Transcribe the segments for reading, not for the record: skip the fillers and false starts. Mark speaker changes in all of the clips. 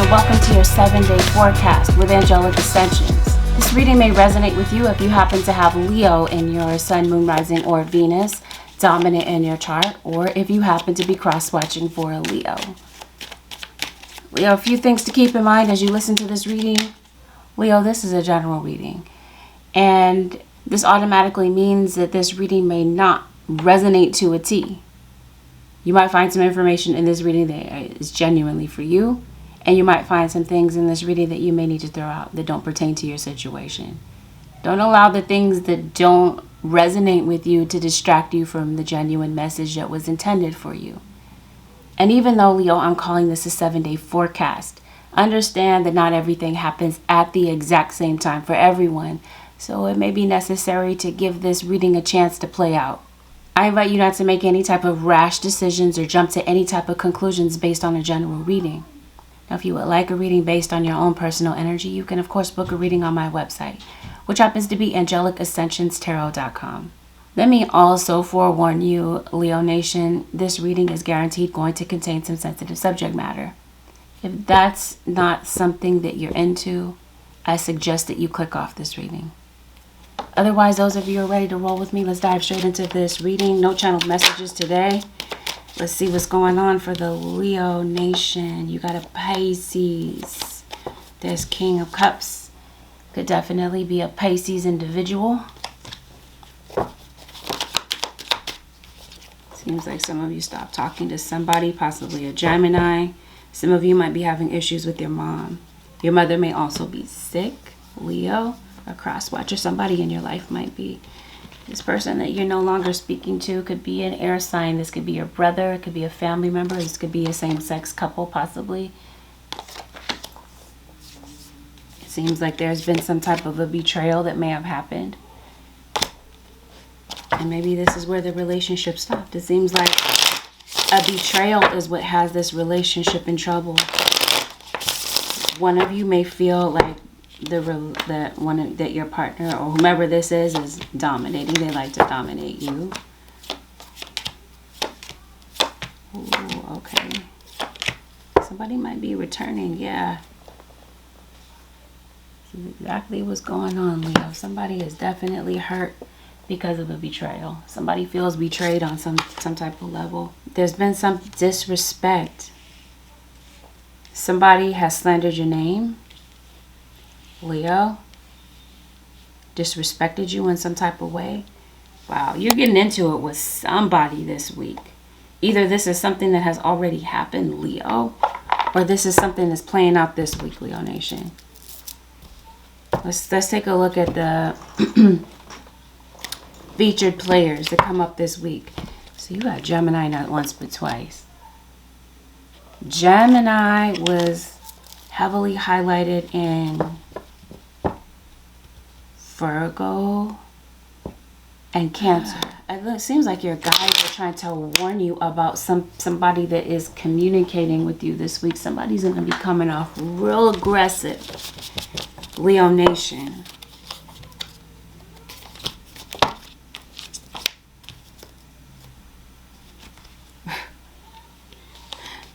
Speaker 1: and welcome to your 7-day forecast with Angelic Ascensions. This reading may resonate with you if you happen to have Leo in your Sun, Moon, Rising, or Venus dominant in your chart, or if you happen to be cross-watching for a Leo. Leo, a few things to keep in mind as you listen to this reading. Leo, this is a general reading, and this automatically means that this reading may not resonate to a T. You might find some information in this reading that is genuinely for you, and you might find some things in this reading that you may need to throw out that don't pertain to your situation. Don't allow the things that don't resonate with you to distract you from the genuine message that was intended for you. And even though, Leo, I'm calling this a 7-day forecast, understand that not everything happens at the exact same time for everyone, so it may be necessary to give this reading a chance to play out. I invite you not to make any type of rash decisions or jump to any type of conclusions based on a general reading. Now, if you would like a reading based on your own personal energy, you can, of course, book a reading on my website, which happens to be AngelicAscensionsTarot.com. Let me also forewarn you, Leo Nation, this reading is guaranteed going to contain some sensitive subject matter. If that's not something that you're into, I suggest that you click off this reading. Otherwise, those of you who are ready to roll with me, let's dive straight into this reading. No channeled messages today. Let's see what's going on for the Leo Nation. You got a Pisces. There's King of Cups. Could definitely be a Pisces individual. Seems like some of you stopped talking to somebody, possibly a Gemini. Some of you might be having issues with your mom. Your mother may also be sick, Leo. A cross-watcher, somebody in your life might be. This person that you're no longer speaking to could be an air sign. This could be your brother. It could be a family member. This could be a same-sex couple, possibly. It seems like there's been some type of a betrayal that may have happened. And maybe this is where the relationship stopped. It seems like a betrayal is what has this relationship in trouble. One of you may feel like that your partner or whomever this is dominating. They like to dominate you. Ooh, okay. Somebody might be returning. Yeah. This is exactly what's going on, Leo. Somebody is definitely hurt because of a betrayal. Somebody feels betrayed on some type of level. There's been some disrespect. Somebody has slandered your name, Leo, disrespected you in some type of way. Wow, you're getting into it with somebody this week. Either this is something that has already happened, Leo, or this is something that's playing out this week, Leo Nation. Let's take a look at the featured players that come up this week. So you got Gemini not once but twice. Gemini was heavily highlighted in Virgo and Cancer. It seems like your guides are trying to warn you about somebody that is communicating with you this week. Somebody's going to be coming off real aggressive, Leo Nation.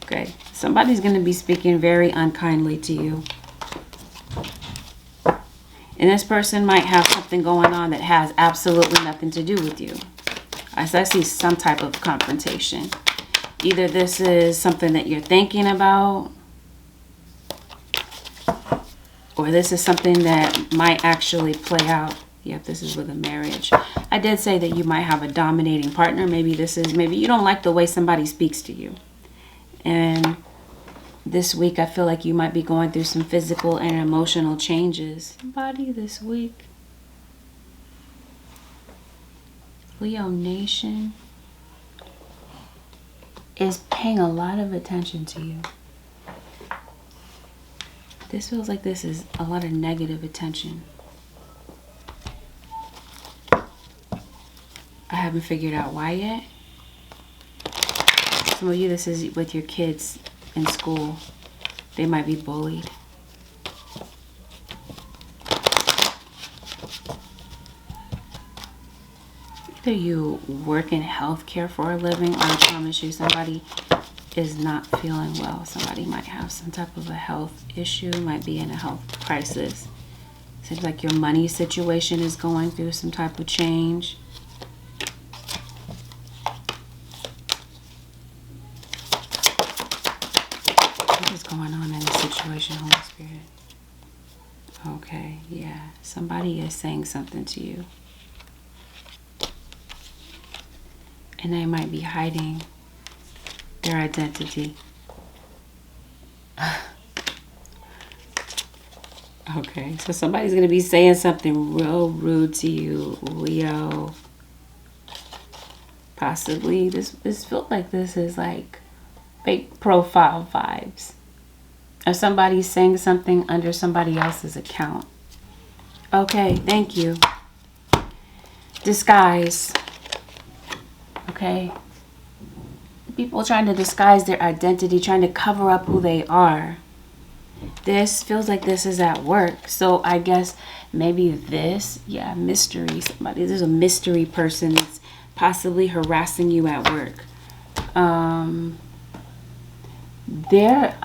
Speaker 1: Okay, somebody's going to be speaking very unkindly to you. And this person might have something going on that has absolutely nothing to do with you. As I see some type of confrontation. Either this is something that you're thinking about, or this is something that might actually play out. Yep, this is with a marriage. I did say that you might have a dominating partner. Maybe you don't like the way somebody speaks to you. And this week, I feel like you might be going through some physical and emotional changes. Somebody this week. Leo Nation is paying a lot of attention to you. This feels like this is a lot of negative attention. I haven't figured out why yet. Some of you, this is with your kids in school. They might be bullied. Either you work in healthcare for a living, or I promise you somebody is not feeling well. Somebody might have some type of a health issue, might be in a health crisis. Seems like your money situation is going through some type of change. What is going on in this situation, Holy Spirit? Okay, yeah. Somebody is saying something to you. And they might be hiding their identity. Okay, so somebody's going to be saying something real rude to you, Leo. Possibly. This feels like this is like fake profile vibes. Or somebody's saying something under somebody else's account. Okay, thank you. Disguise. Okay. People trying to disguise their identity, trying to cover up who they are. This feels like this is at work. So I guess maybe this, yeah, mystery. There's a mystery person that's possibly harassing you at work. They're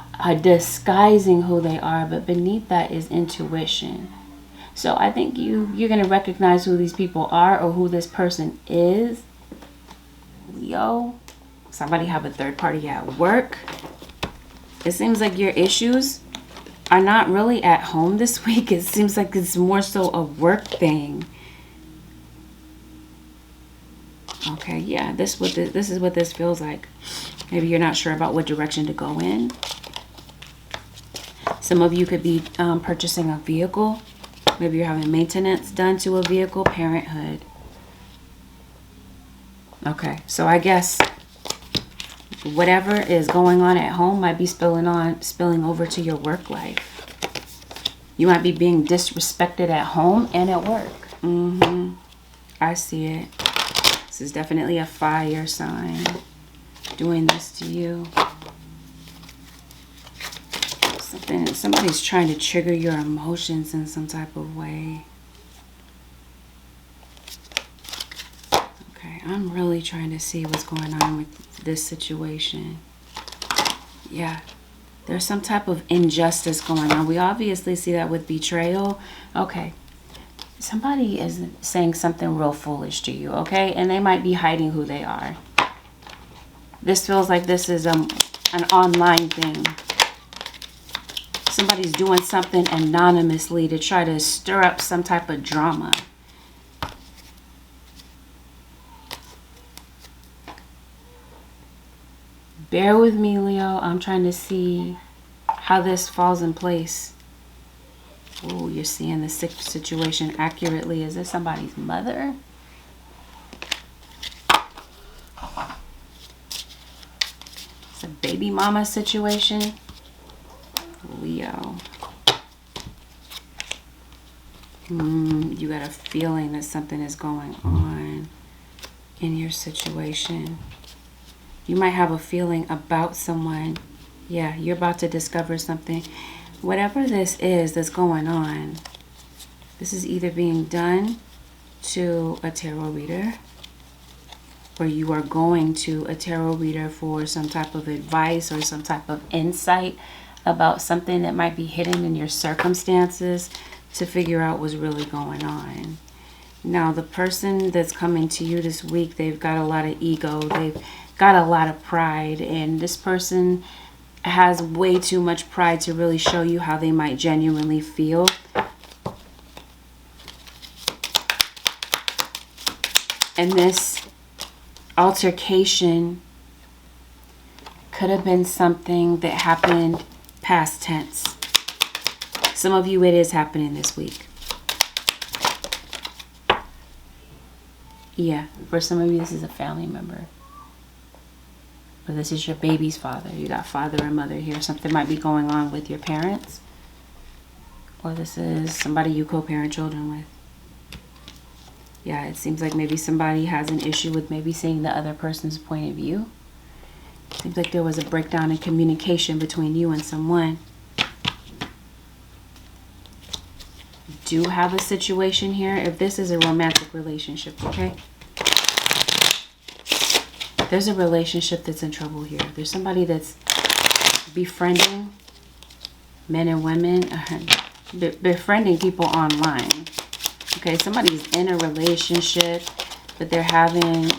Speaker 1: disguising who they are, but beneath that is intuition. So I think you're going to recognize who these people are or who this person is. Leo, somebody have a third party at work. It seems like your issues are not really at home this week. It seems like it's more so a work thing. Okay, yeah, this is what this feels like. Maybe you're not sure about what direction to go in. Some of you could be purchasing a vehicle. Maybe you're having maintenance done to a vehicle, parenthood. Okay, so I guess whatever is going on at home might be spilling over to your work life. You might be being disrespected at home and at work. I see it. This is definitely a fire sign doing this to you. Somebody's trying to trigger your emotions in some type of way. Okay, I'm really trying to see what's going on with this situation. Yeah, there's some type of injustice going on. We obviously see that with betrayal. Okay, somebody is saying something real foolish to you, okay? And they might be hiding who they are. This feels like this is an online thing. Somebody's doing something anonymously to try to stir up some type of drama. Bear with me, Leo. I'm trying to see how this falls in place. Oh, you're seeing the situation accurately. Is this somebody's mother? It's a baby mama situation. Leo. You got a feeling that something is going on in your situation. You might have a feeling about someone. Yeah, you're about to discover something. Whatever this is that's going on, this is either being done to a tarot reader, or you are going to a tarot reader for some type of advice or some type of insight about something that might be hidden in your circumstances to figure out what's really going on. Now, the person that's coming to you this week, they've got a lot of ego. They've got a lot of pride, and this person has way too much pride to really show you how they might genuinely feel. And this altercation could have been something that happened past tense. Some of you, it is happening this week. Yeah, for some of you, this is a family member. Or this is your baby's father. You got father and mother here. Something might be going on with your parents. Or this is somebody you co-parent children with. Yeah, it seems like maybe somebody has an issue with maybe seeing the other person's point of view. Seems like there was a breakdown in communication between you and someone. Do have a situation here if this is a romantic relationship, okay? There's a relationship that's in trouble here. There's somebody that's befriending men and women, befriending people online. Okay, somebody's in a relationship, but they're having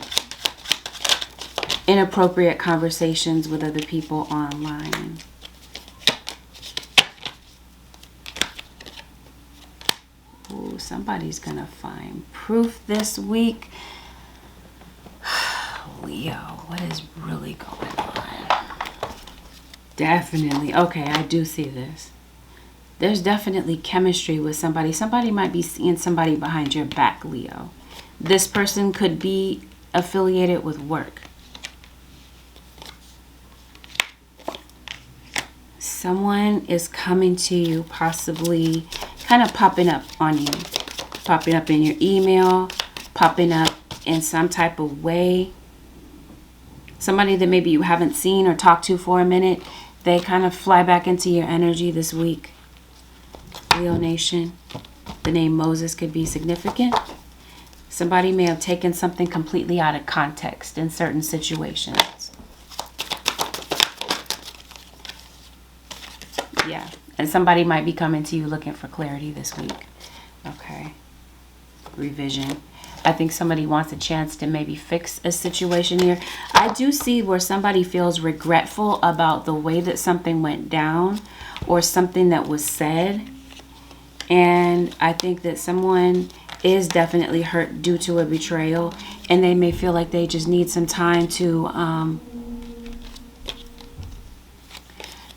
Speaker 1: inappropriate conversations with other people online. Ooh, somebody's gonna find proof this week. Leo, what is really going on? Definitely. Okay, I do see this. There's definitely chemistry with somebody. Somebody might be seeing somebody behind your back, Leo. This person could be affiliated with work. Someone is coming to you, possibly kind of popping up on you. Popping up in your email, popping up in some type of way. Somebody that maybe you haven't seen or talked to for a minute, they kind of fly back into your energy this week. Leo Nation, the name Moses could be significant. Somebody may have taken something completely out of context in certain situations. Yeah, and somebody might be coming to you looking for clarity this week. Okay, revision. I think somebody wants a chance to maybe fix a situation here. I do see where somebody feels regretful about the way that something went down or something that was said. And I think that someone is definitely hurt due to a betrayal, and they may feel like they just need some time to,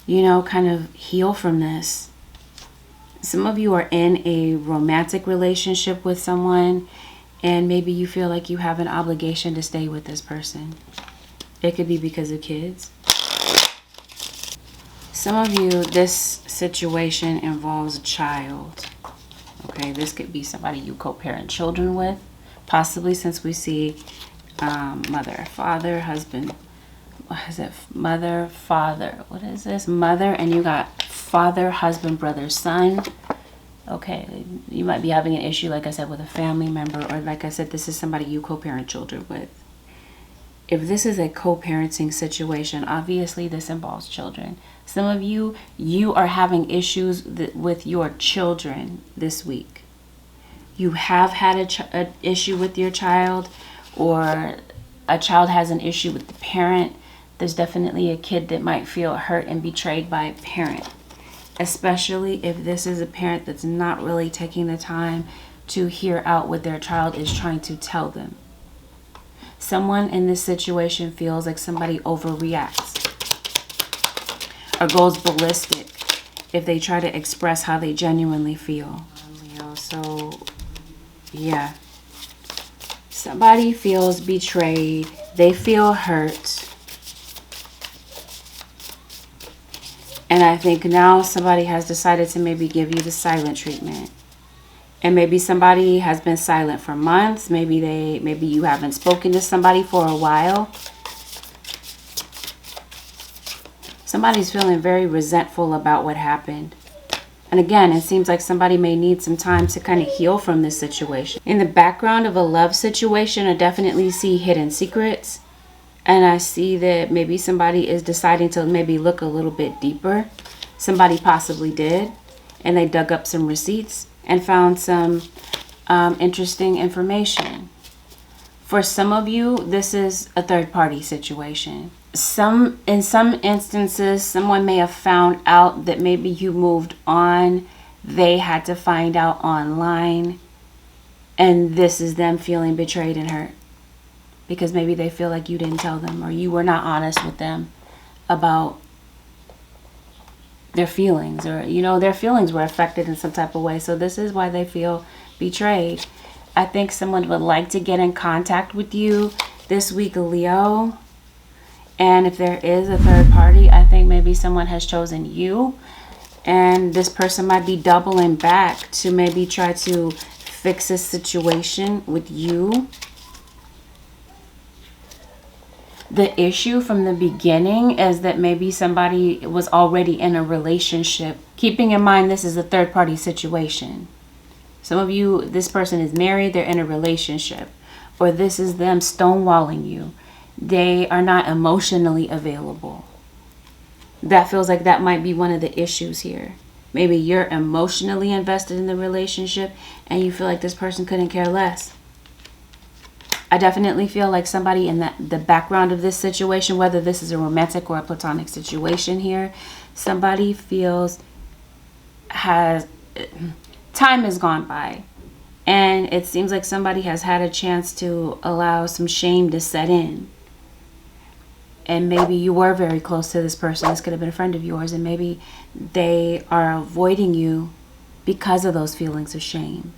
Speaker 1: you know, kind of heal from this. Some of you are in a romantic relationship with someone, and maybe you feel like you have an obligation to stay with this person. It could be because of kids. Some of you, this situation involves a child. Okay, this could be somebody you co-parent children with. Possibly, since we see mother, father, husband. What is it? Mother, father. What is this? Mother, and you got father, husband, brother, son. Okay, you might be having an issue, like I said, with a family member, or like I said, this is somebody you co-parent children with. If this is a co-parenting situation, obviously this involves children. Some of you, you are having issues with your children this week. You have had an issue with your child, or a child has an issue with the parent. There's definitely a kid that might feel hurt and betrayed by a parent. Especially if this is a parent that's not really taking the time to hear out what their child is trying to tell them. Someone in this situation feels like somebody overreacts or goes ballistic if they try to express how they genuinely feel. Leo, so yeah. Somebody feels betrayed. They feel hurt. And I think now somebody has decided to maybe give you the silent treatment. And maybe somebody has been silent for months. Maybe you haven't spoken to somebody for a while. Somebody's feeling very resentful about what happened. And again, it seems like somebody may need some time to kind of heal from this situation. In the background of a love situation, I definitely see hidden secrets. And I see that maybe somebody is deciding to maybe look a little bit deeper. Somebody possibly did. And they dug up some receipts and found some interesting information. For some of you, this is a third-party situation. In some instances, someone may have found out that maybe you moved on. They had to find out online. And this is them feeling betrayed and hurt. Because maybe they feel like you didn't tell them, or you were not honest with them about their feelings, or, you know, their feelings were affected in some type of way. So this is why they feel betrayed. I think someone would like to get in contact with you this week, Leo. And if there is a third party, I think maybe someone has chosen you. And this person might be doubling back to maybe try to fix a situation with you. The issue from the beginning is that maybe somebody was already in a relationship. Keeping in mind this is a third party situation. Some of you, this person is married, they're in a relationship. Or this is them stonewalling you. They are not emotionally available. That feels like that might be one of the issues here. Maybe you're emotionally invested in the relationship and you feel like this person couldn't care less. I definitely feel like somebody in the background of this situation, whether this is a romantic or a platonic situation here, somebody feels time has gone by. And it seems like somebody has had a chance to allow some shame to set in. And maybe you were very close to this person. This could have been a friend of yours. And maybe they are avoiding you because of those feelings of shame.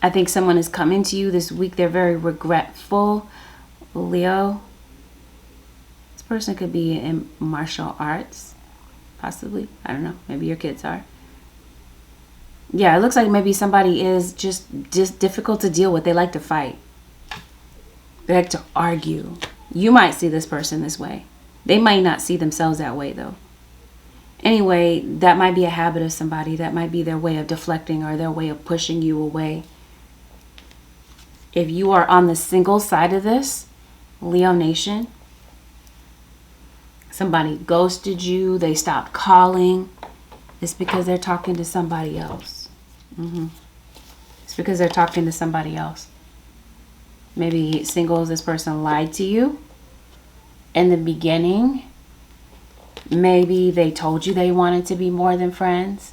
Speaker 1: I think someone is coming to you this week. They're very regretful. Leo. This person could be in martial arts. Possibly. I don't know. Maybe your kids are. Yeah, it looks like maybe somebody is just difficult to deal with. They like to fight. They like to argue. You might see this person this way. They might not see themselves that way, though. Anyway, that might be a habit of somebody. That might be their way of deflecting or their way of pushing you away. If you are on the single side of this, Leo Nation, somebody ghosted you, they stopped calling, it's because they're talking to somebody else. It's because they're talking to somebody else. Maybe singles, this person lied to you in the beginning. Maybe they told you they wanted to be more than friends,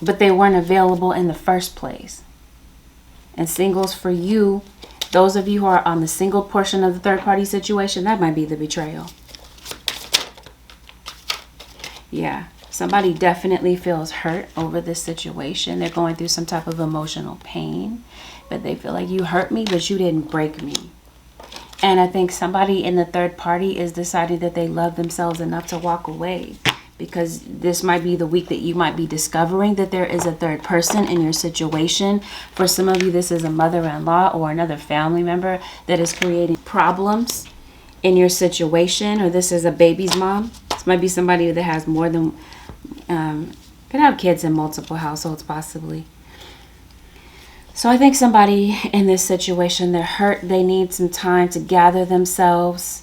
Speaker 1: but they weren't available in the first place. And singles, for you, those of you who are on the single portion of the third party situation, that might be the betrayal. Yeah, somebody definitely feels hurt over this situation. They're going through some type of emotional pain, but they feel like you hurt me, but you didn't break me. And I think somebody in the third party is deciding that they love themselves enough to walk away, because this might be the week that you might be discovering that there is a third person in your situation. For some of you, this is a mother-in-law or another family member that is creating problems in your situation, or this is a baby's mom. This might be somebody that has more than, could have kids in multiple households possibly. So I think somebody in this situation, they're hurt. They need some time to gather themselves.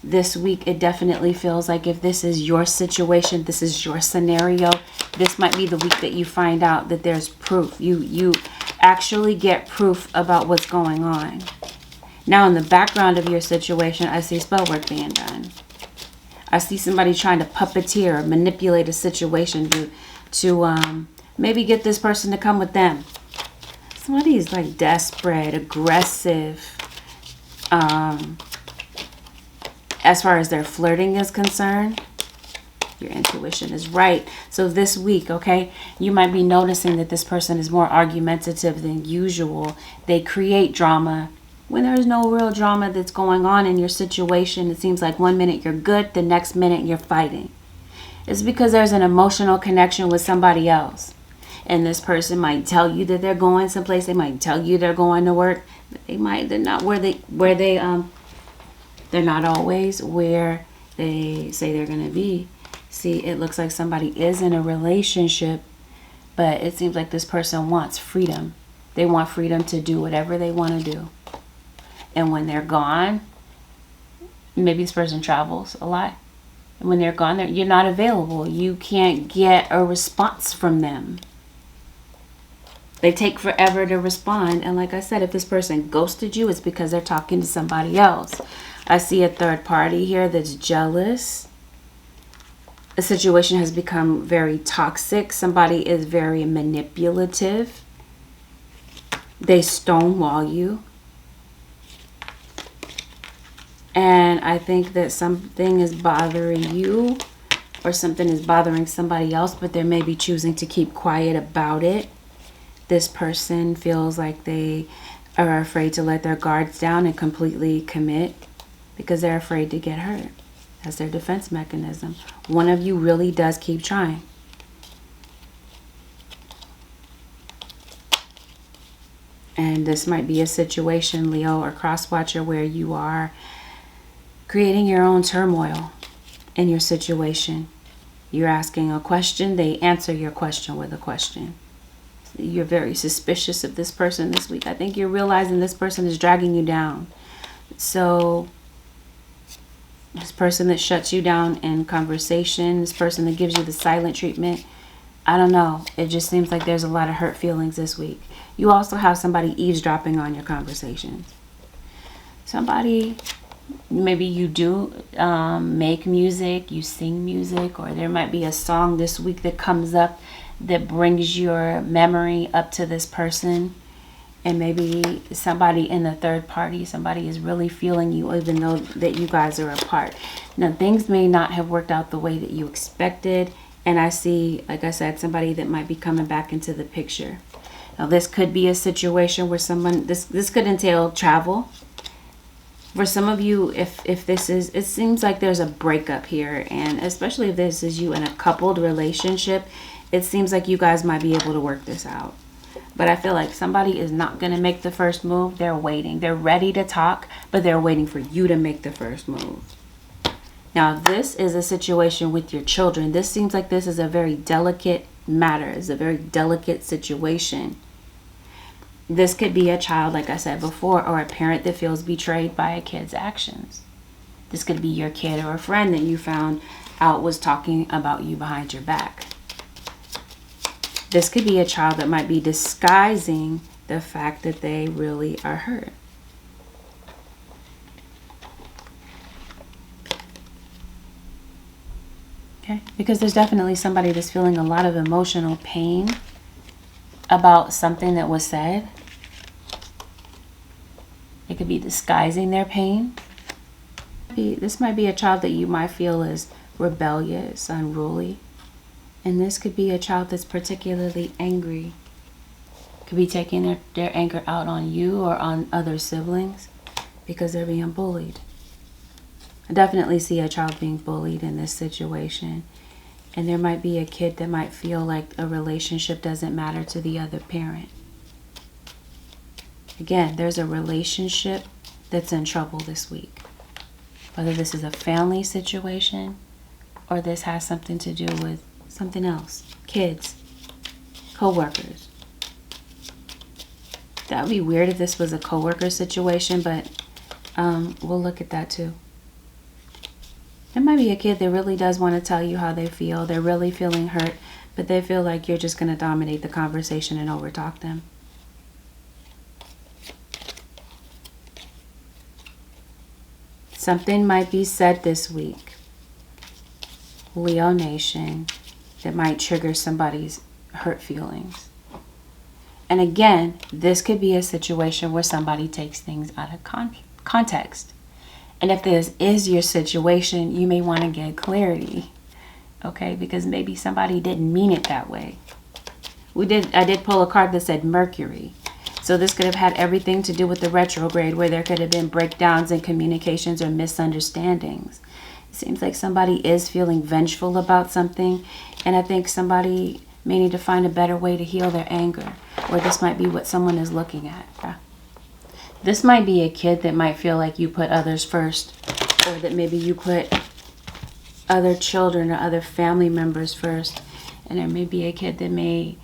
Speaker 1: This week, it definitely feels like if this is your situation, this is your scenario, this might be the week that you find out that there's proof. You actually get proof about what's going on. Now, in the background of your situation, I see spell work being done. I see somebody trying to puppeteer or manipulate a situation to maybe get this person to come with them. Somebody is like desperate, aggressive, as far as their flirting is concerned. Your intuition is right. So this week, okay, you might be noticing that this person is more argumentative than usual. They create drama when there's no real drama that's going on in your situation. It seems like one minute you're good, the next minute you're fighting. It's because there's an emotional connection with somebody else. And this person might tell you that they're going someplace. They might tell you they're going to work. They're not they're not always where they say they're going to be. See, it looks like somebody is in a relationship, but it seems like this person wants freedom. They want freedom to do whatever they want to do. And when they're gone, maybe this person travels a lot. And when they're gone, you're not available. You can't get a response from them. They take forever to respond. And like I said, if this person ghosted you, it's because they're talking to somebody else. I see a third party here that's jealous. The situation has become very toxic. Somebody is very manipulative. They stonewall you. And I think that something is bothering you or something is bothering somebody else, but they're maybe choosing to keep quiet about it. This person feels like they are afraid to let their guards down and completely commit because they're afraid to get hurt. That's their defense mechanism. One of you really does keep trying. And this might be a situation, Leo or Crosswatcher, where you are creating your own turmoil in your situation. You're asking a question, they answer your question with a question. You're very suspicious of this person this week. I think you're realizing this person is dragging you down. So this person that shuts you down in conversation, this person that gives you the silent treatment, I don't know. It just seems like there's a lot of hurt feelings this week. You also have somebody eavesdropping on your conversations. Somebody, maybe you do make music, you sing music, or there might be a song this week that comes up that brings your memory up to this person. And maybe somebody in the third party, somebody is really feeling you even though that you guys are apart. Now, things may not have worked out the way that you expected. And I see, like I said, somebody that might be coming back into the picture. Now, this could be a situation where someone, this could entail travel. For some of you, if this is, it seems like there's a breakup here. And especially if this is you in a coupled relationship, it seems like you guys might be able to work this out. But I feel like somebody is not going to make the first move. They're waiting. They're ready to talk, but they're waiting for you to make the first move. Now, this is a situation with your children. This seems like this is a very delicate matter. It's a very delicate situation. This could be a child, like I said before, or a parent that feels betrayed by a kid's actions. This could be your kid or a friend that you found out was talking about you behind your back. This could be a child that might be disguising the fact that they really are hurt. Okay, because there's definitely somebody that's feeling a lot of emotional pain about something that was said. It could be disguising their pain. This might be a child that you might feel is rebellious, unruly. And this could be a child that's particularly angry. Could be taking their anger out on you or on other siblings because they're being bullied. I definitely see a child being bullied in this situation. And there might be a kid that might feel like a relationship doesn't matter to the other parent. Again, there's a relationship that's in trouble this week. Whether this is a family situation or this has something to do with something else. Kids, co-workers. That would be weird if this was a co-worker situation, but we'll look at that too. There might be a kid that really does want to tell you how they feel. They're really feeling hurt, but they feel like you're just going to dominate the conversation and overtalk them. Something might be said this week, Leo Nation, that might trigger somebody's hurt feelings. And again, this could be a situation where somebody takes things out of context. And if this is your situation, you may want to get clarity. Okay, because maybe somebody didn't mean it that way. I did pull a card that said Mercury. So this could have had everything to do with the retrograde, where there could have been breakdowns in communications or misunderstandings. It seems like somebody is feeling vengeful about something, and I think somebody may need to find a better way to heal their anger, or this might be what someone is looking at. Yeah. This might be a kid that might feel like you put others first, or that maybe you put other children or other family members first, and there may be a kid that may,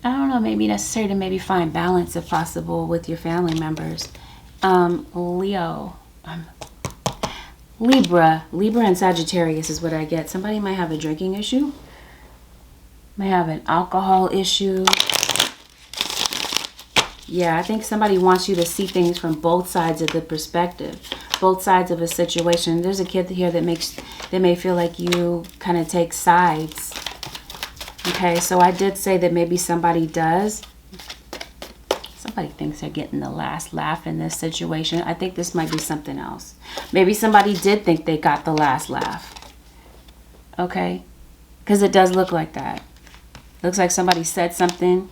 Speaker 1: I don't know, maybe necessary to maybe find balance if possible with your family members. Libra and Sagittarius is what I get. Somebody might have a drinking issue, might have an alcohol issue. Yeah, I think somebody wants you to see things from both sides of the perspective, both sides of a situation. There's a kid here that may feel like you kind of take sides. Okay, so I did say that maybe somebody does. Somebody thinks they're getting the last laugh in this situation. I think this might be something else. Maybe somebody did think they got the last laugh. Okay, because it does look like that. Looks like somebody said something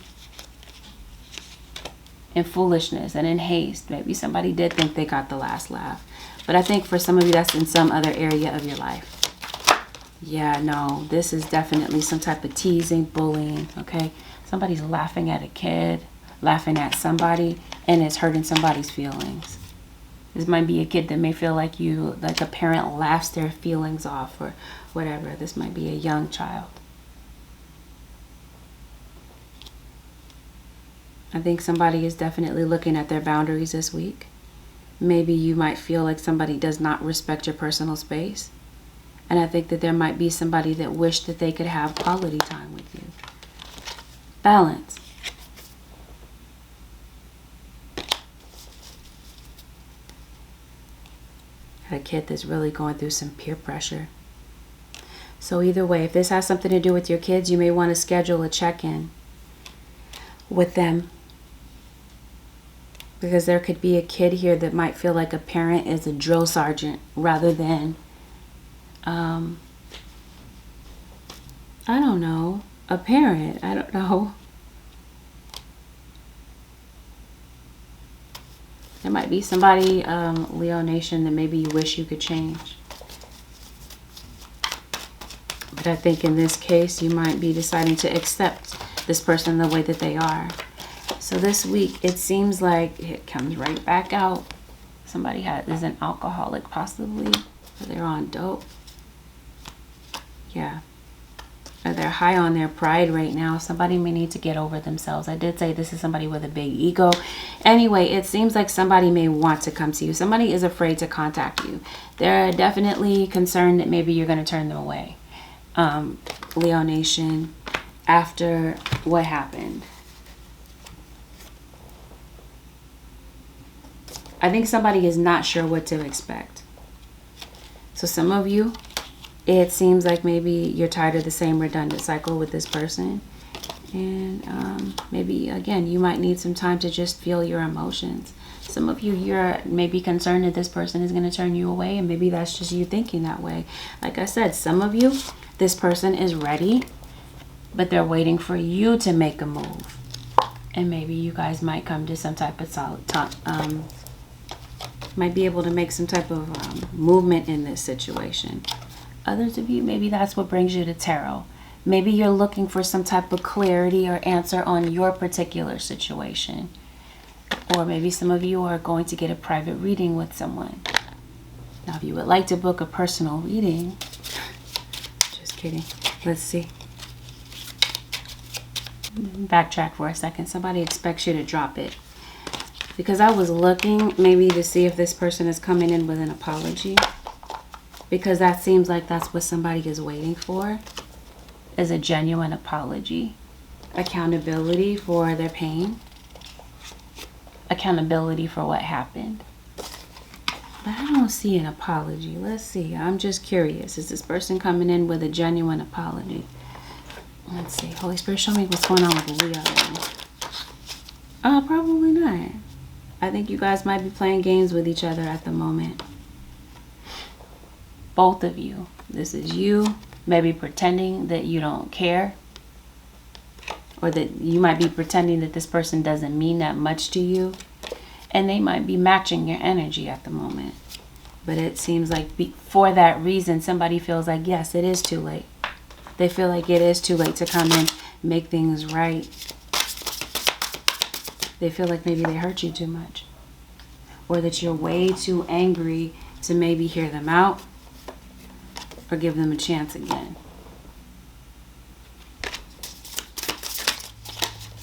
Speaker 1: in foolishness and in haste. Maybe somebody did think they got the last laugh. But I think for some of you, that's in some other area of your life. Yeah, no, this is definitely some type of teasing, bullying, okay? Somebody's laughing at a kid, laughing at somebody, and it's hurting somebody's feelings. This might be a kid that may feel like a parent laughs their feelings off or whatever. This might be a young child. I think somebody is definitely looking at their boundaries this week. Maybe you might feel like somebody does not respect your personal space. And I think that there might be somebody that wished that they could have quality time with you. Balance. Had a kid that's really going through some peer pressure. So either way, if this has something to do with your kids, you may want to schedule a check-in with them. Because there could be a kid here that might feel like a parent is a drill sergeant rather than, I don't know, a parent. I don't know. There might be somebody, Leo Nation, that maybe you wish you could change. But I think in this case, you might be deciding to accept this person the way that they are. So this week, it seems like it comes right back out. Somebody is an alcoholic, possibly, or they're on dope. Yeah. Or they're high on their pride right now. Somebody may need to get over themselves. I did say this is somebody with a big ego. Anyway, it seems like somebody may want to come to you. Somebody is afraid to contact you. They're definitely concerned that maybe you're going to turn them away. Leo Nation, after what happened. I think somebody is not sure what to expect. So some of you, it seems like maybe you're tired of the same redundant cycle with this person. And maybe, again, you might need some time to just feel your emotions. Some of you, you're maybe concerned that this person is going to turn you away. And maybe that's just you thinking that way. Like I said, some of you, this person is ready. But they're waiting for you to make a move. And maybe you guys might come to some type of might be able to make some type of movement in this situation. Others of you, maybe that's what brings you to tarot. Maybe you're looking for some type of clarity or answer on your particular situation. Or maybe some of you are going to get a private reading with someone. Now, if you would like to book a personal reading, just kidding. Let's see. Backtrack for a second. Somebody expects you to drop it. Because I was looking maybe to see if this person is coming in with an apology. Because that seems like that's what somebody is waiting for. Is a genuine apology. Accountability for their pain. Accountability for what happened. But I don't see an apology. Let's see. I'm just curious. Is this person coming in with a genuine apology? Let's see. Holy Spirit, show me what's going on with Leo. Oh, probably not. I think you guys might be playing games with each other at the moment. Both of you. This is you maybe pretending that you don't care. Or that you might be pretending that this person doesn't mean that much to you. And they might be matching your energy at the moment. But it seems like for that reason, somebody feels like, yes, it is too late. They feel like it is too late to come in, make things right. They feel like maybe they hurt you too much. Or that you're way too angry to maybe hear them out. Or give them a chance again.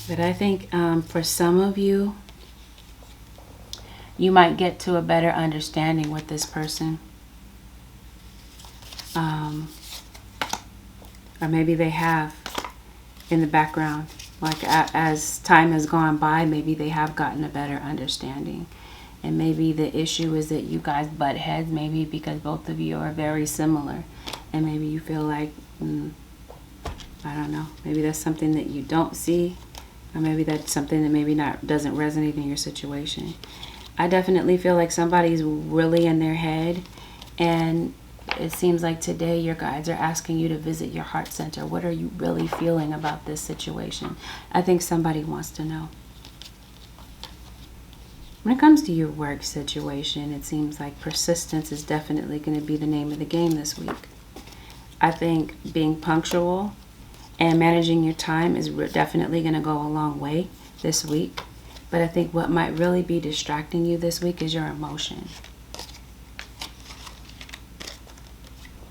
Speaker 1: But I think for some of you, you might get to a better understanding with this person. Or maybe they have in the background. Like as time has gone by, maybe they have gotten a better understanding. And maybe the issue is that you guys butt heads, maybe because both of you are very similar. And maybe you feel like, I don't know, maybe that's something that you don't see. Or maybe that's something that maybe doesn't resonate in your situation. I definitely feel like somebody's really in their head. And it seems like today your guides are asking you to visit your heart center. What are you really feeling about this situation? I think somebody wants to know. When it comes to your work situation, it seems like persistence is definitely going to be the name of the game this week. I think being punctual and managing your time is definitely going to go a long way this week. But I think what might really be distracting you this week is your emotion.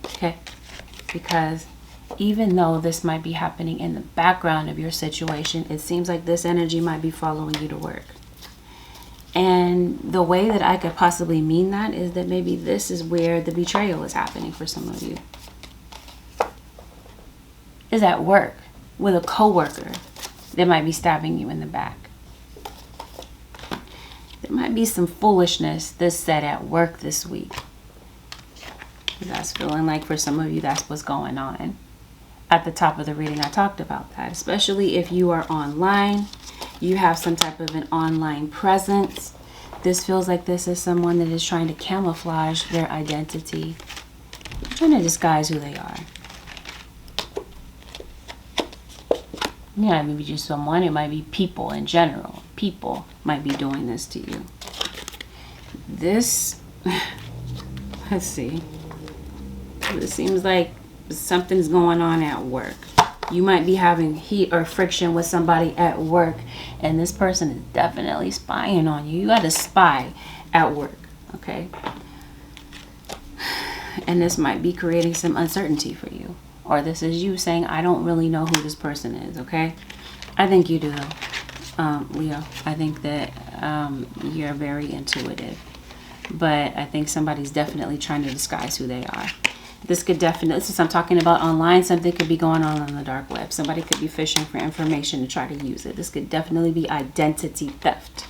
Speaker 1: Okay? Because even though this might be happening in the background of your situation, it seems like this energy might be following you to work. And the way that I could possibly mean that is that maybe this is where the betrayal is happening for some of you. Is at work with a coworker that might be stabbing you in the back. There might be some foolishness that's said at work this week. That's feeling like for some of you that's what's going on. At the top of the reading I talked about that, especially if you are online, you have some type of an online presence. This feels like this is someone that is trying to camouflage their identity, trying to disguise who they are. Yeah, maybe just someone, it might be people in general. People might be doing this to you. This, let's see. It seems like something's going on at work. You might be having heat or friction with somebody at work, and this person is definitely spying on you. You got to spy at work, okay? And this might be creating some uncertainty for you. Or this is you saying, I don't really know who this person is, okay? I think you do, Leo. I think that you're very intuitive. But I think somebody's definitely trying to disguise who they are. This could definitely, since I'm talking about online, something could be going on the dark web. Somebody could be fishing for information to try to use it. This could definitely be identity theft.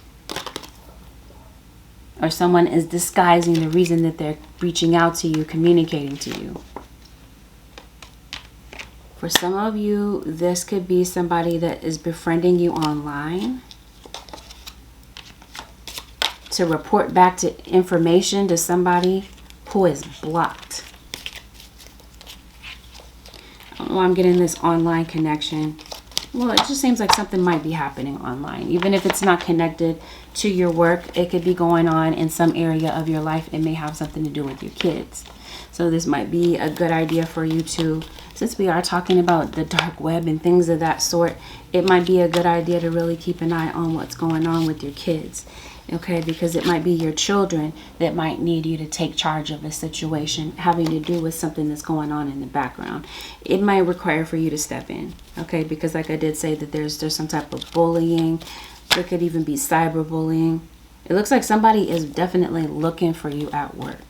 Speaker 1: Or someone is disguising the reason that they're reaching out to you, communicating to you. For some of you, this could be somebody that is befriending you online to report back to information to somebody who is blocked. I don't know why I'm getting this online connection. Well, it just seems like something might be happening online. Even if it's not connected to your work, it could be going on in some area of your life. It may have something to do with your kids. So this might be a good idea for you to, since we are talking about the dark web and things of that sort, it might be a good idea to really keep an eye on what's going on with your kids. Okay, because it might be your children that might need you to take charge of a situation having to do with something that's going on in the background. It might require for you to step in, okay, because like I did say that there's some type of bullying. There could even be cyberbullying. It looks like somebody is definitely looking for you at work,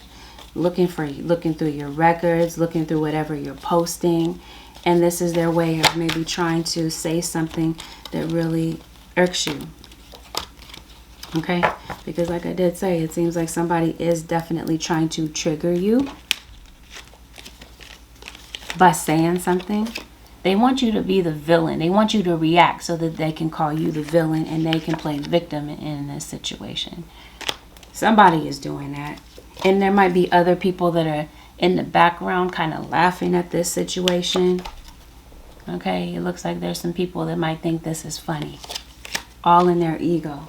Speaker 1: looking for you, looking through your records, looking through whatever you're posting, and this is their way of maybe trying to say something that really irks you. Okay, because like I did say, it seems like somebody is definitely trying to trigger you by saying something. They want you to be the villain. They want you to react so that they can call you the villain and they can play victim in this situation. Somebody is doing that. And there might be other people that are in the background kind of laughing at this situation. Okay, it looks like there's some people that might think this is funny. All in their ego.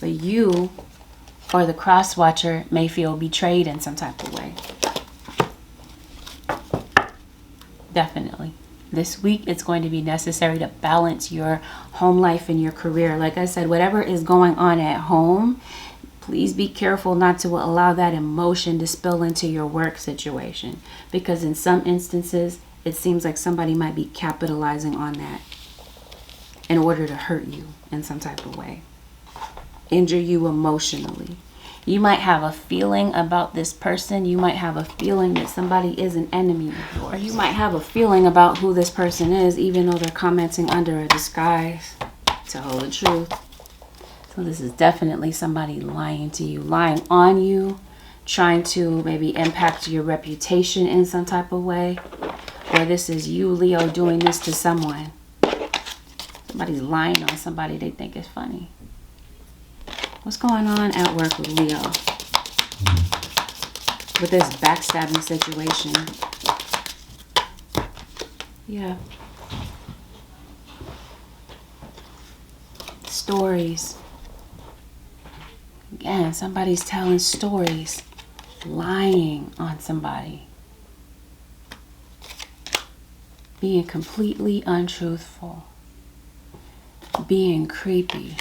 Speaker 1: But you, or the cross watcher, may feel betrayed in some type of way. Definitely. This week, it's going to be necessary to balance your home life and your career. Like I said, whatever is going on at home, please be careful not to allow that emotion to spill into your work situation. Because in some instances, it seems like somebody might be capitalizing on that in order to hurt you in some type of way. Injure you emotionally. You might have a feeling about this person. You might have a feeling that somebody is an enemy of yours. Or you might have a feeling about who this person is, even though they're commenting under a disguise. To hold the truth. So this is definitely somebody lying to you, lying on you, trying to maybe impact your reputation in some type of way. Or this is you, Leo, doing this to someone. Somebody's lying on somebody they think is funny. What's going on at work with Leo? With this backstabbing situation. Yeah. Stories. Again, somebody's telling stories. Lying on somebody. Being completely untruthful. Being creepy.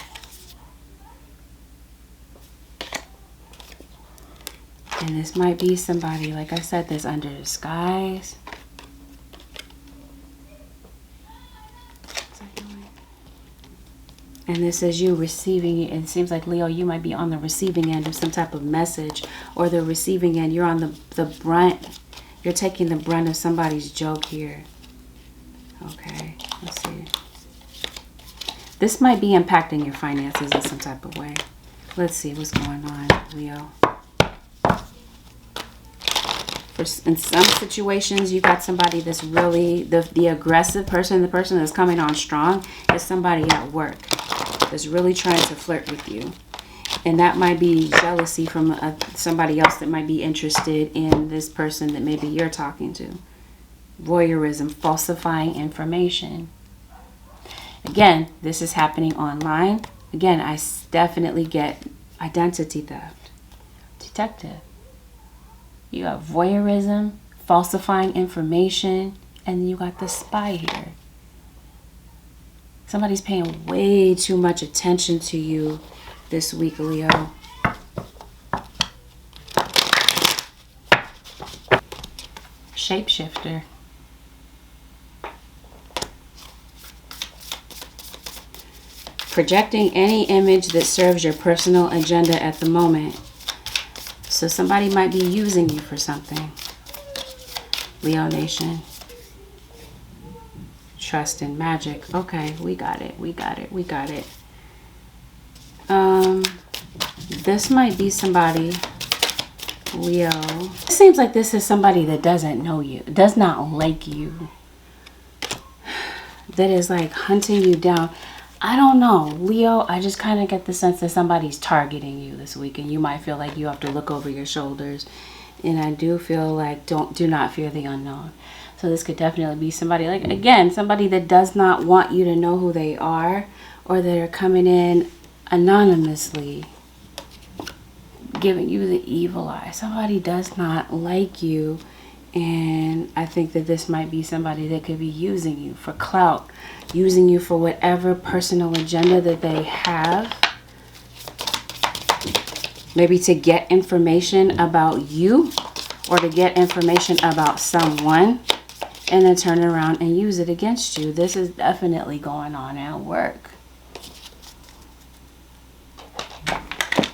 Speaker 1: And this might be somebody, like I said, that's under disguise. And this is you receiving it. It seems like, Leo, you might be on the receiving end of some type of message, or the receiving end. You're on the brunt. You're taking the brunt of somebody's joke here. Okay, let's see. This might be impacting your finances in some type of way. Let's see what's going on, Leo. In some situations, you got somebody that's really, the aggressive person, the person that's coming on strong, is somebody at work that's really trying to flirt with you. And that might be jealousy from somebody else that might be interested in this person that maybe you're talking to. Voyeurism, falsifying information. Again, this is happening online. Again, I definitely get identity theft. Detective. You got voyeurism, falsifying information, and you got the spy here. Somebody's paying way too much attention to you this week, Leo. Shapeshifter. Projecting any image that serves your personal agenda at the moment. So somebody might be using you for something. Leo Nation. Trust and magic. Okay, we got it. We got it. We got it. This might be somebody, Leo. It seems like this is somebody that doesn't know you, does not like you, that is like hunting you down. I don't know, Leo. I just kind of get the sense that somebody's targeting you this week, and you might feel like you have to look over your shoulders. And I do feel like do not fear the unknown. So this could definitely be somebody, like, again, somebody that does not want you to know who they are, or that are coming in anonymously, giving you the evil eye. Somebody does not like you, and I think that this might be somebody that could be using you for clout, using you for whatever personal agenda that they have. Maybe to get information about you, or to get information about someone, and then turn around and use it against you. This is definitely going on at work.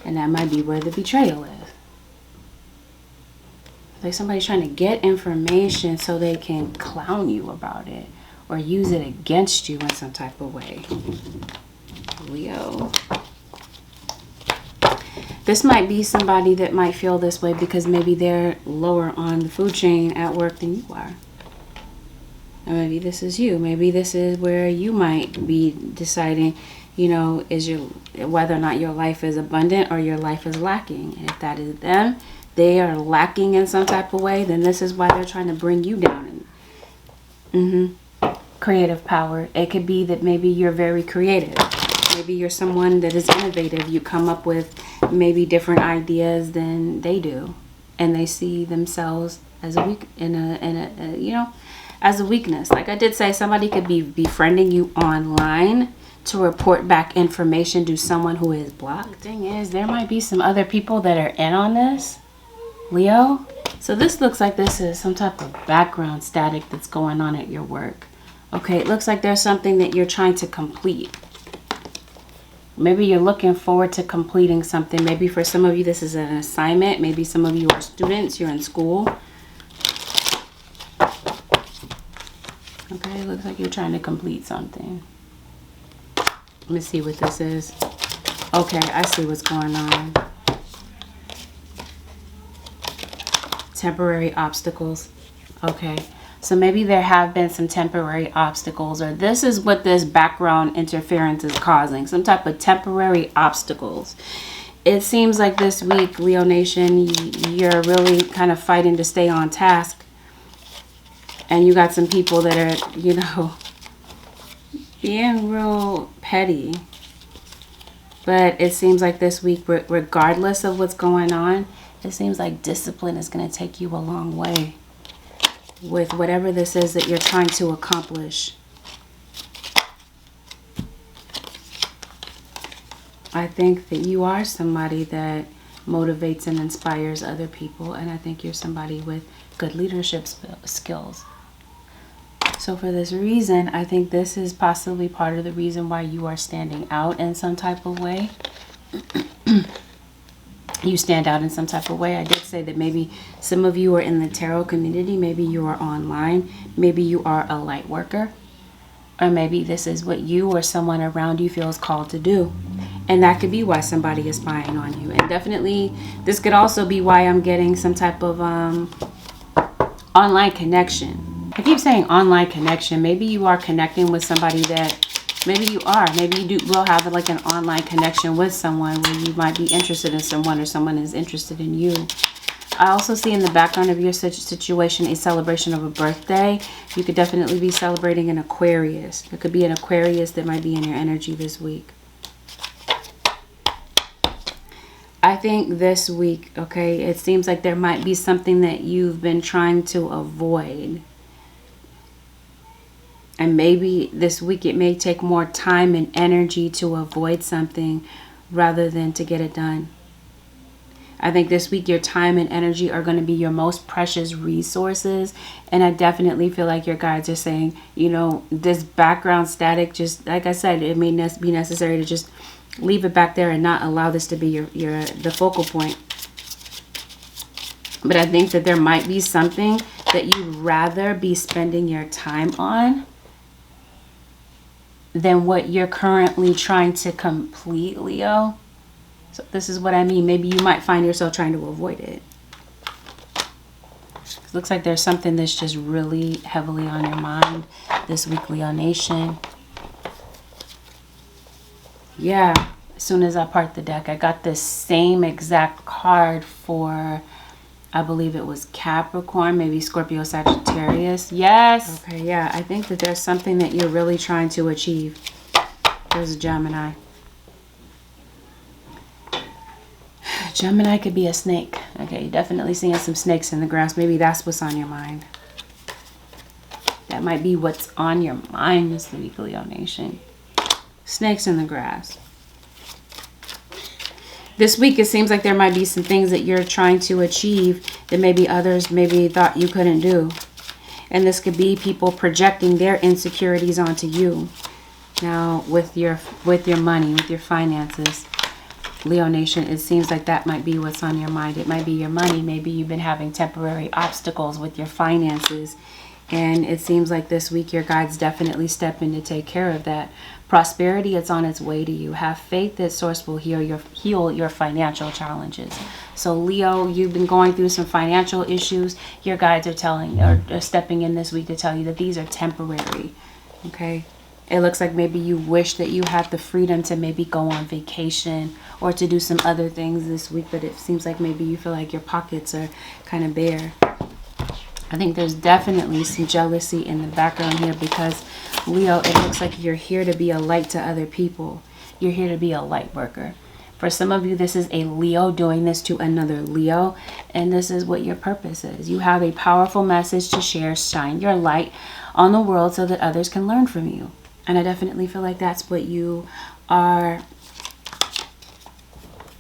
Speaker 1: And that might be where the betrayal is. Like somebody's trying to get information so they can clown you about it, or use it against you in some type of way. Leo. This might be somebody that might feel this way because maybe they're lower on the food chain at work than you are. Or maybe this is you. Maybe this is where you might be deciding, you know, whether or not your life is abundant or your life is lacking. And if that is them, they are lacking in some type of way, then this is why they're trying to bring you down. Creative power. It could be that maybe you're very creative. Maybe you're someone that is innovative. You come up with maybe different ideas than they do, and they see themselves as a as a weakness. Like I did say, somebody could be befriending you online to report back information to someone who is blocked. The thing is, there might be some other people that are in on this, Leo. So this looks like this is some type of background static that's going on at your work. Okay, it looks like there's something that you're trying to complete. Maybe you're looking forward to completing something. Maybe for some of you, this is an assignment. Maybe some of you are students. You're in school. Okay, it looks like you're trying to complete something. Let me see what this is. Okay, I see what's going on. Temporary obstacles. Okay, so maybe there have been some temporary obstacles, or this is what this background interference is causing. Some type of temporary obstacles. It seems like this week, Leo Nation, you're really kind of fighting to stay on task. And you got some people that are, you know, being real petty. But it seems like this week, regardless of what's going on, it seems like discipline is going to take you a long way with whatever this is that you're trying to accomplish. I think that you are somebody that motivates and inspires other people, and I think you're somebody with good leadership skills. So for this reason, I think this is possibly part of the reason why you are standing out in some type of way. You stand out in some type of way. I did say that maybe some of you are in the tarot community. Maybe you are online. Maybe you are a light worker. Or maybe this is what you or someone around you feels called to do. And that could be why somebody is spying on you. And definitely, this could also be why I'm getting some type of online connection. I keep saying online connection. Maybe you are connecting with somebody that, maybe you are. Maybe you will have like an online connection with someone where you might be interested in someone or someone is interested in you. I also see in the background of your situation a celebration of a birthday. You could definitely be celebrating an Aquarius. It could be an Aquarius that might be in your energy this week. I think this week, okay, it seems like there might be something that you've been trying to avoid. And maybe this week it may take more time and energy to avoid something rather than to get it done. I think this week your time and energy are going to be your most precious resources. And I definitely feel like your guides are saying, you know, this background static, just like I said, it may be necessary to just leave it back there and not allow this to be the focal point. But I think that there might be something that you'd rather be spending your time on than what you're currently trying to complete, Leo. So this is what I mean. Maybe you might find yourself trying to avoid it. It looks like there's something that's just really heavily on your mind this week, Leo Nation. Yeah, as soon as I part the deck, I got this same exact card for, I believe it was Capricorn, maybe Scorpio, Sagittarius. Yes. Okay, yeah, I think that there's something that you're really trying to achieve. There's a Gemini. Gemini could be a snake. Okay, you're definitely seeing some snakes in the grass. Maybe that's what's on your mind. That might be what's on your mind this week, Leo Nation. Snakes in the grass. This week, it seems like there might be some things that you're trying to achieve that maybe others maybe thought you couldn't do. And this could be people projecting their insecurities onto you. Now, with your money, with your finances, Leo Nation, it seems like that might be what's on your mind. It might be your money. Maybe you've been having temporary obstacles with your finances. And it seems like this week your guides definitely step in to take care of that. Prosperity, it's on its way to you. Have faith that Source will heal your financial challenges. So Leo, you've been going through some financial issues. Your guides are stepping in this week to tell you that these are temporary. Okay? It looks like maybe you wish that you had the freedom to maybe go on vacation or to do some other things this week, but it seems like maybe you feel like your pockets are kind of bare. I think there's definitely some jealousy in the background here because, Leo, it looks like you're here to be a light to other people. You're here to be a light worker. For some of you, this is a Leo doing this to another Leo, and this is what your purpose is. You have a powerful message to share. Shine your light on the world so that others can learn from you. And I definitely feel like that's what you are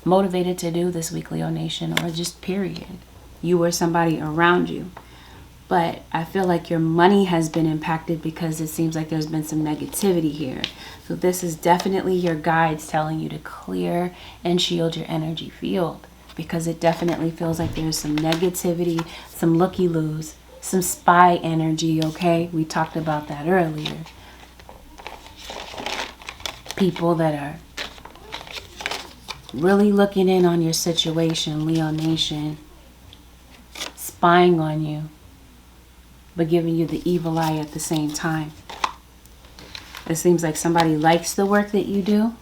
Speaker 1: motivated to do this week, Leo Nation, or just period. You or somebody around you. But I feel like your money has been impacted because it seems like there's been some negativity here. So this is definitely your guides telling you to clear and shield your energy field, because it definitely feels like there's some negativity, some looky-loos, some spy energy, okay? We talked about that earlier. People that are really looking in on your situation, Leo Nation, spying on you, but giving you the evil eye at the same time. It seems like somebody likes the work that you do,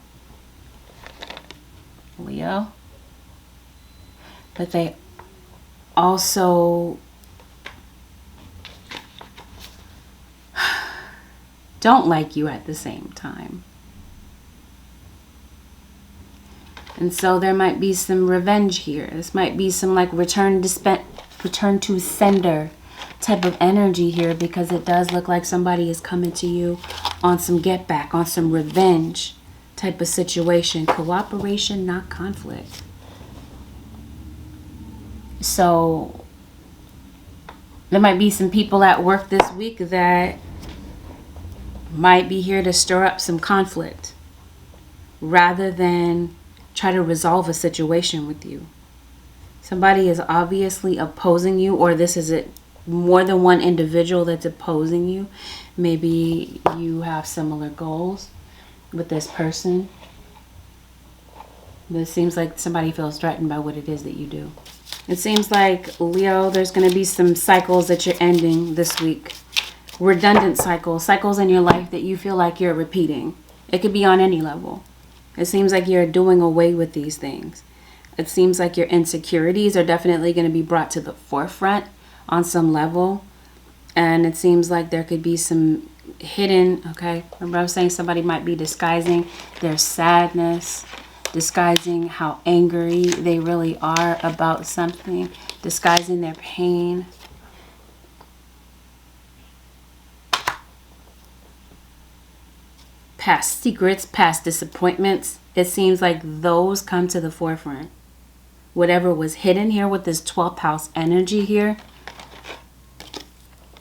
Speaker 1: Leo, but they also don't like you at the same time. And so there might be some revenge here. This might be some like return to sender type of energy here, because it does look like somebody is coming to you on some get back, on some revenge type of situation. Cooperation, not conflict. So there might be some people at work this week that might be here to stir up some conflict rather than try to resolve a situation with you. Somebody is obviously opposing you, or this is more than one individual that's opposing you. Maybe you have similar goals with this person. But it seems like somebody feels threatened by what it is that you do. It seems like, Leo, there's going to be some cycles that you're ending this week. Redundant cycles in your life that you feel like you're repeating. It could be on any level. It seems like you're doing away with these things. It seems like your insecurities are definitely going to be brought to the forefront on some level. And it seems like there could be some hidden, okay? Remember I was saying somebody might be disguising their sadness, disguising how angry they really are about something, disguising their pain. Past secrets, past disappointments. It seems like those come to the forefront. Whatever was hidden here with this 12th house energy here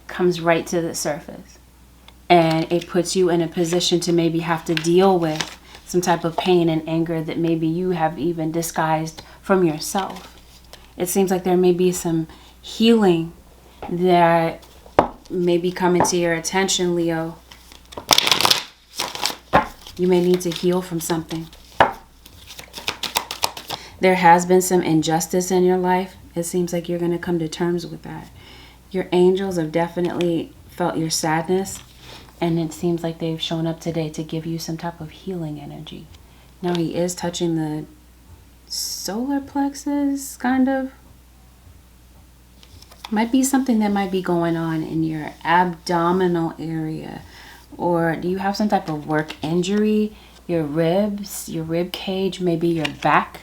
Speaker 1: comes right to the surface. And it puts you in a position to maybe have to deal with some type of pain and anger that maybe you have even disguised from yourself. It seems like there may be some healing that may be coming to your attention, Leo. You may need to heal from something. There has been some injustice in your life. It seems like you're going to come to terms with that. Your angels have definitely felt your sadness. And it seems like they've shown up today to give you some type of healing energy. Now he is touching the solar plexus, kind of. Might be something that might be going on in your abdominal area. Or do you have some type of work injury? Your ribs, your rib cage, maybe your back.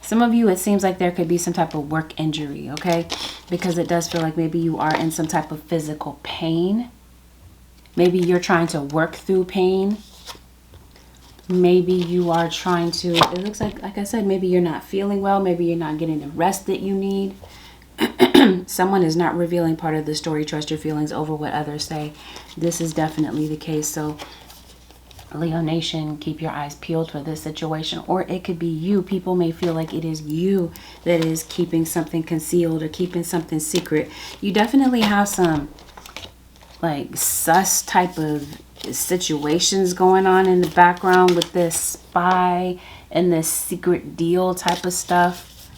Speaker 1: Some of you, it seems like there could be some type of work injury, okay? Because it does feel like maybe you are in some type of physical pain. Maybe you're trying to work through pain. Maybe you are trying to, it looks like I said, maybe you're not feeling well. Maybe you're not getting the rest that you need. Someone is not revealing part of the story. Trust your feelings over what others say. This is definitely the case. So Leo Nation, keep your eyes peeled for this situation. Or it could be you. People may feel like it is you that is keeping something concealed or keeping something secret. You definitely have some like sus type of situations going on in the background with this spy and this secret deal type of stuff.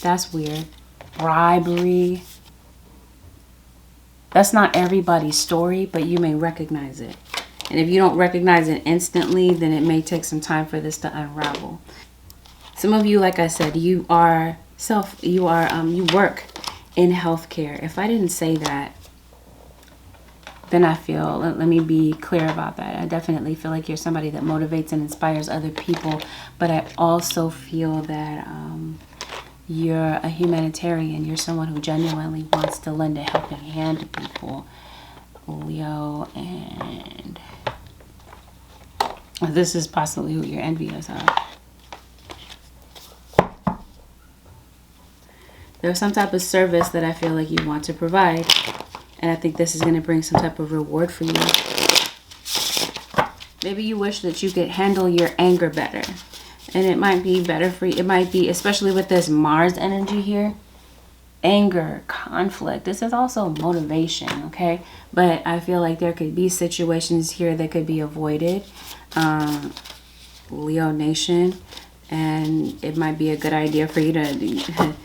Speaker 1: That's weird. Bribery. That's not everybody's story, but you may recognize it. And if you don't recognize it instantly, then it may take some time for this to unravel. Some of you, like I said, you work in healthcare. If I didn't say that, then I feel, let me be clear about that. I definitely feel like you're somebody that motivates and inspires other people, but I also feel that you're a humanitarian. You're someone who genuinely wants to lend a helping hand to people, Leo, and this is possibly who you're envious of. There's some type of service that I feel like you want to provide. And I think this is going to bring some type of reward for you. Maybe you wish that you could handle your anger better. And it might be better for you. It might be, especially with this Mars energy here. Anger, conflict. This is also motivation, okay? But I feel like there could be situations here that could be avoided. Leo Nation. And it might be a good idea for you to...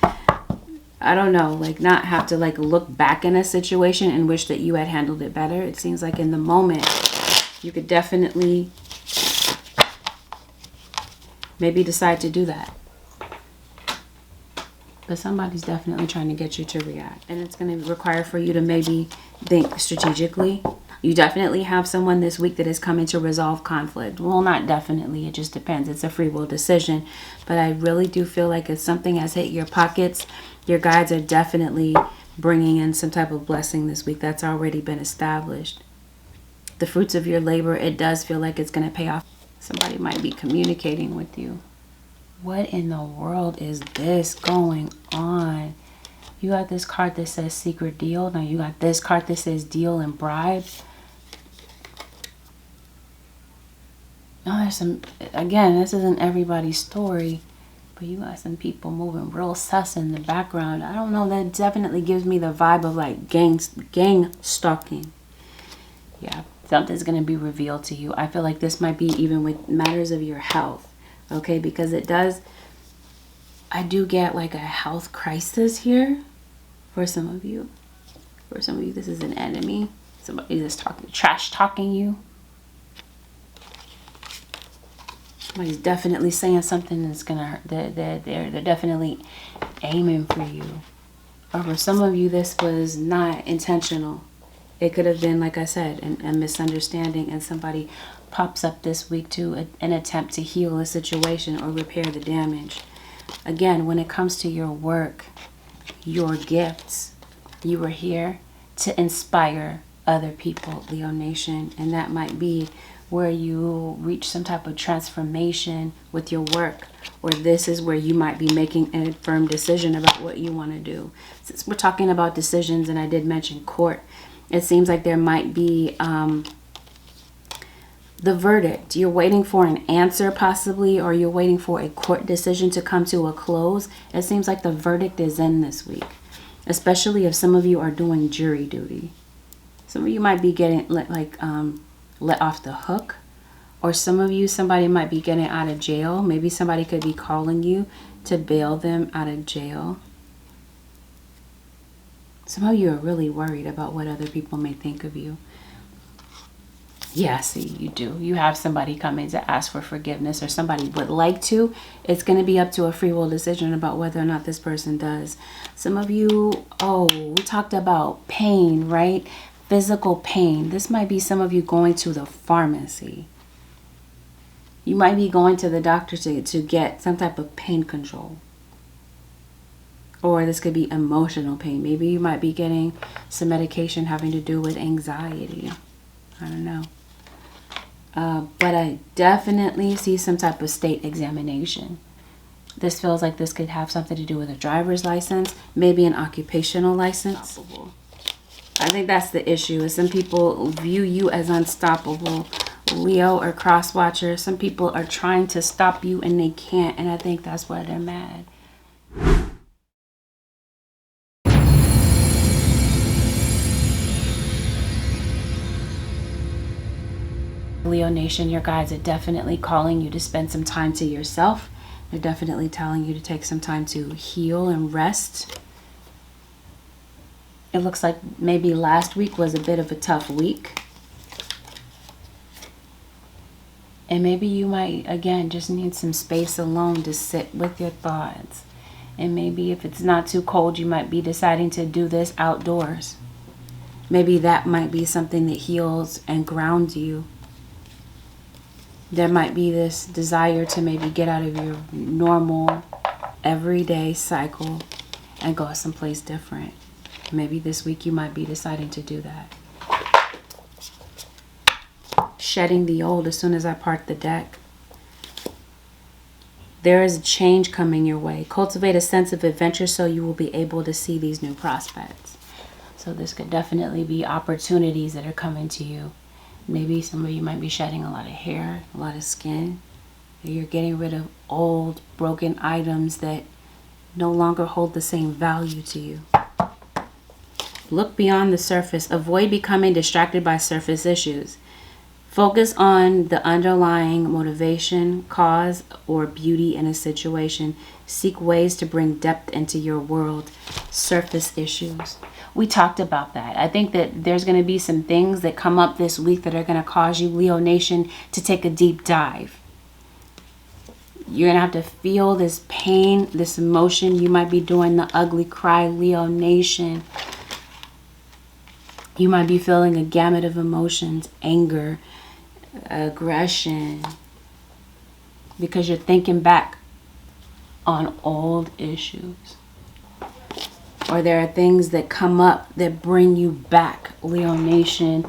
Speaker 1: I don't know, like not have to like look back in a situation and wish that you had handled it better. It seems like in the moment you could definitely maybe decide to do that. But somebody's definitely trying to get you to react. And it's going to require for you to maybe think strategically. You definitely have someone this week that is coming to resolve conflict. Well, not definitely. It just depends. It's a free will decision. But I really do feel like if something has hit your pockets, your guides are definitely bringing in some type of blessing this week. That's already been established. The fruits of your labor, it does feel like it's going to pay off. Somebody might be communicating with you. What in the world is this going on? You got this card that says secret deal. Now you got this card that says deal and bribe. Oh, there's some, again, this isn't everybody's story, but you got some people moving real sus in the background. I don't know, that definitely gives me the vibe of like gang stalking. Yeah, something's going to be revealed to you. I feel like this might be even with matters of your health, okay? Because it does, I do get like a health crisis here for some of you. For some of you, this is an enemy. Somebody that's trash talking you. Somebody's definitely saying something that's gonna hurt. They're definitely aiming for you. Or for some of you, this was not intentional. It could have been, like I said, a misunderstanding, and somebody pops up this week to an attempt to heal a situation or repair the damage. Again, when it comes to your work, your gifts, you were here to inspire other people, Leo Nation, and that might be where you reach some type of transformation with your work, or this is where you might be making a firm decision about what you want to do. Since we're talking about decisions, and I did mention court, it seems like there might be the verdict. You're waiting for an answer possibly, or you're waiting for a court decision to come to a close. It seems like the verdict is in this week, especially if some of you are doing jury duty. Some of you might be getting let off the hook, or some of you, somebody might be getting out of jail. Maybe somebody could be calling you to bail them out of jail. Some of you are really worried about what other people may think of you. Yeah, see, you do. You have somebody coming to ask for forgiveness, or somebody would like to. It's going to be up to a free will decision about whether or not this person does. Some of you, we talked about pain, right? Physical pain. This might be some of you going to the pharmacy. You might be going to the doctor to get some type of pain control. Or this could be emotional pain. Maybe you might be getting some medication having to do with anxiety. I don't know. But I definitely see some type of state examination. This feels like this could have something to do with a driver's license, maybe an occupational license. I think that's the issue, is some people view you as unstoppable. Leo or cross watcher, some people are trying to stop you and they can't, and I think that's why they're mad. Leo Nation, your guides are definitely calling you to spend some time to yourself. They're definitely telling you to take some time to heal and rest. It looks like maybe last week was a bit of a tough week. And maybe you might, again, just need some space alone to sit with your thoughts. And maybe if it's not too cold, you might be deciding to do this outdoors. Maybe that might be something that heals and grounds you. There might be this desire to maybe get out of your normal, everyday cycle and go someplace different. Maybe this week you might be deciding to do that. Shedding the old as soon as I part the deck. There is a change coming your way. Cultivate a sense of adventure so you will be able to see these new prospects. So this could definitely be opportunities that are coming to you. Maybe some of you might be shedding a lot of hair, a lot of skin. You're getting rid of old, broken items that no longer hold the same value to you. Look beyond the surface. Avoid becoming distracted by surface issues. Focus on the underlying motivation, cause, or beauty in a situation. Seek ways to bring depth into your world. Surface issues. We talked about that. I think that there's going to be some things that come up this week that are going to cause you, Leo Nation, to take a deep dive. You're going to have to feel this pain, this emotion. You might be doing the ugly cry, Leo Nation. You might be feeling a gamut of emotions, anger, aggression, because you're thinking back on old issues. Or there are things that come up that bring you back, Leo Nation,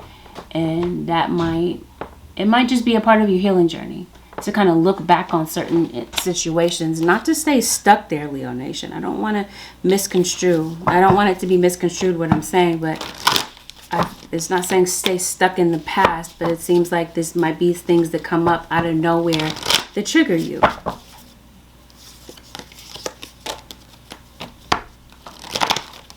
Speaker 1: and it might just be a part of your healing journey to kind of look back on certain situations, not to stay stuck there, Leo Nation. I don't want to misconstrue. I don't want it to be misconstrued what I'm saying, but It's not saying stay stuck in the past, but it seems like this might be things that come up out of nowhere that trigger you.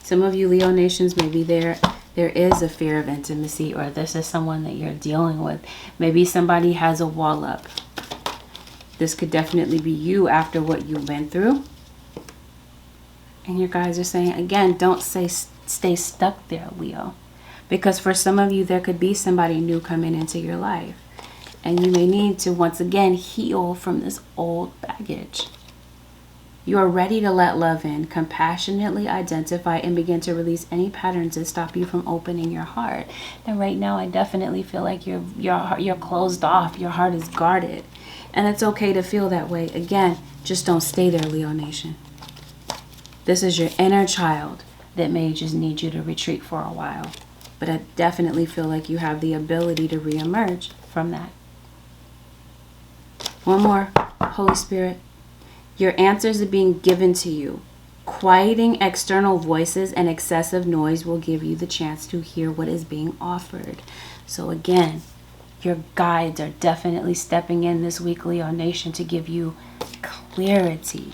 Speaker 1: Some of you Leo nations, maybe there is a fear of intimacy, or this is someone that you're dealing with. Maybe somebody has a wall up. This could definitely be you after what you went through. And your guys are saying, again, don't stay stuck there, Leo. Because for some of you, there could be somebody new coming into your life. And you may need to, once again, heal from this old baggage. You are ready to let love in, compassionately identify and begin to release any patterns that stop you from opening your heart. And right now, I definitely feel like you're closed off. Your heart is guarded. And it's okay to feel that way. Again, just don't stay there, Leo Nation. This is your inner child that may just need you to retreat for a while. But I definitely feel like you have the ability to reemerge from that. One more, Holy Spirit. Your answers are being given to you. Quieting external voices and excessive noise will give you the chance to hear what is being offered. So again, your guides are definitely stepping in this week, Leo Nation, to give you clarity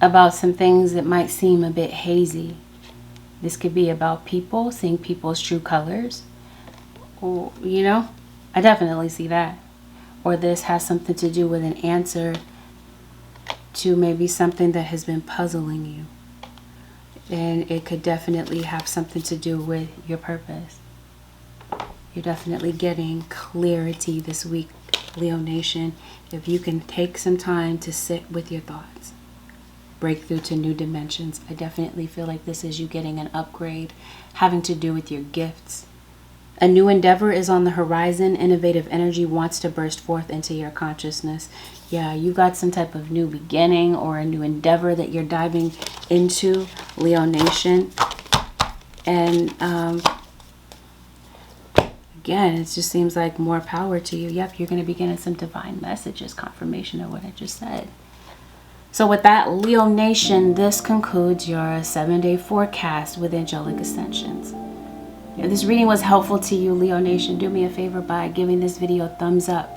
Speaker 1: about some things that might seem a bit hazy. This could be about people, seeing people's true colors. Or, you know, I definitely see that. Or this has something to do with an answer to maybe something that has been puzzling you. And it could definitely have something to do with your purpose. You're definitely getting clarity this week, Leo Nation, if you can take some time to sit with your thoughts. Breakthrough to new dimensions. I definitely feel like this is you getting an upgrade having to do with your gifts. A new endeavor is on the horizon. Innovative energy wants to burst forth into your consciousness. Yeah, you got some type of new beginning or a new endeavor that you're diving into, Leo Nation. And again, it just seems like more power to you. Yep, you're going to be getting some divine messages, confirmation of what I just said. So with that, Leo Nation, this concludes your 7-day forecast with Angelic Ascensions. If this reading was helpful to you, Leo Nation, do me a favor by giving this video a thumbs up.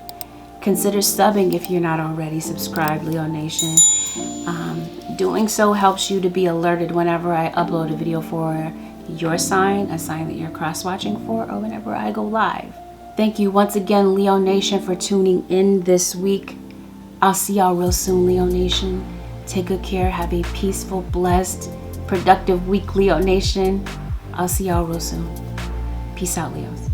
Speaker 1: Consider subbing if you're not already subscribed, Leo Nation. Doing so helps you to be alerted whenever I upload a video for your sign, a sign that you're cross-watching for, or whenever I go live. Thank you once again, Leo Nation, for tuning in this week. I'll see y'all real soon, Leo Nation. Take good care. Have a peaceful, blessed, productive week, Leo Nation. I'll see y'all real soon. Peace out, Leos.